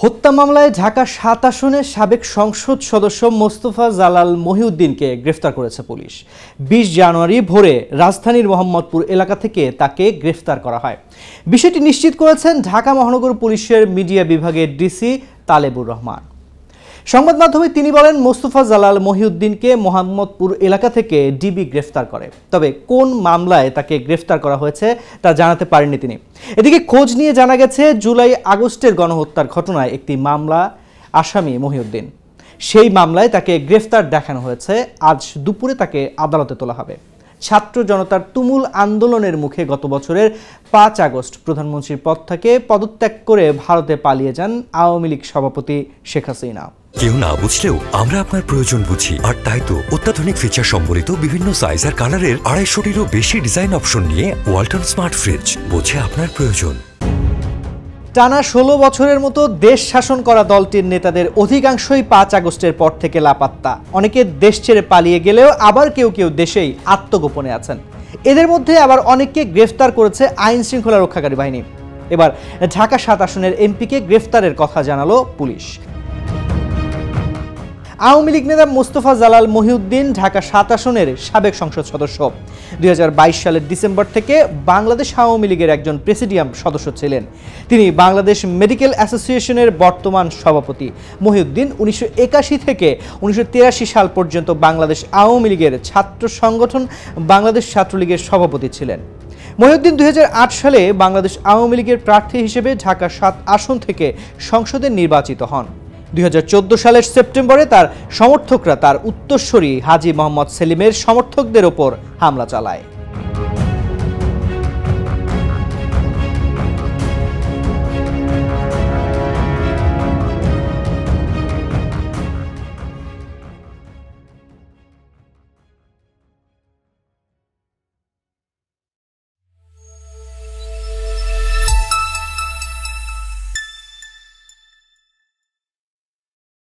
হত্যা মামলায় ঢাকা ৭ আসনের সাবেক সংসদ সদস্য মোস্তফা জালাল মহিউদ্দিনকে গ্রেফতার করেছে পুলিশ। ২০ জানুয়ারি ভোরে রাজধানীর মোহাম্মদপুর এলাকা থেকে তাকে গ্রেফতার করা হয়। বিষয়টি নিশ্চিত করেছেন ঢাকা মহানগর পুলিশের মিডিয়া বিভাগের ডিসি তালেবুর রহমান। সংবাদ মাধ্যমে তিনি বলেন, মোস্তফা জালাল মহিউদ্দিনকে মোহাম্মদপুর এলাকা থেকে ডিবি গ্রেফতার করে, তবে কোন মামলায় তাকে গ্রেফতার করা হয়েছে তা জানাতে পারেননি তিনি। এদিকে খোঁজ নিয়ে জানা গেছে, জুলাই আগস্টের গণহত্যার ঘটনায় একটি মামলা আসামি মহিউদ্দিন। সেই মামলায় তাকে গ্রেফতার দেখানো হয়েছে। আজ দুপুরে তাকে আদালতে তোলা হবে। ছাত্র জনতার তুমুল আন্দোলনের মুখে গত বছরের ৫ আগস্ট প্রধানমন্ত্রীর পদ থেকে পদত্যাগ করে ভারতে পালিয়ে যান আওয়ামী লীগ সভাপতি শেখ হাসিনা। কেউ না বুঝলেও আমরা আপনার প্রয়োজন বুঝি, আর তাই তো অত্যাধুনিক ফিচার সম্বলিত বিভিন্ন সাইজ আর কালারের ২৫০টিরও বেশি ডিজাইন অপশন নিয়ে ওয়ালটন স্মার্ট ফ্রিজ বোঝে আপনার প্রয়োজন। টানা ১৬ বছরের মতো দেশ শাসন করা দলটির নেতাদের অধিকাংশই ৫ আগস্টের পর থেকে লাপাত্তা। অনেকে দেশ ছেড়ে পালিয়ে গেলেও আবার কেউ কেউ দেশেই আত্মগোপনে আছেন। এদের মধ্যে আবার অনেককে গ্রেফতার করেছে আইন শৃঙ্খলা রক্ষাকারী বাহিনী। এবার ঢাকা ৭ আসনের এমপিকে গ্রেফতারের কথা জানালো পুলিশ। আওয়ামী লীগ নেতা মোস্তফা জালাল মহিউদ্দিন ঢাকা ৭ আসনের সাবেক সংসদ সদস্য। ২০২২ সালের ডিসেম্বর থেকে বাংলাদেশ আওয়ামী লীগের একজন প্রেসিডিয়াম সদস্য ছিলেন। তিনি বাংলাদেশ মেডিকেল অ্যাসোসিয়েশনের বর্তমান সভাপতি। মহিউদ্দিন ১৯৮১ থেকে ১৯৮৩ সাল পর্যন্ত বাংলাদেশ আওয়ামী লীগের ছাত্র সংগঠন বাংলাদেশ ছাত্রলীগের সভাপতি ছিলেন। মহিউদ্দিন ২০০৮ সালে বাংলাদেশ আওয়ামী লীগের প্রার্থী হিসেবে ঢাকা ৭ আসন থেকে সংসদে নির্বাচিত হন। ২০১৪ সালের সেপ্টেম্বরে তার সমর্থকরা তার উত্তরসূরি হাজী মোহাম্মদ সেলিমের সমর্থকদের ওপর হামলা চালায়।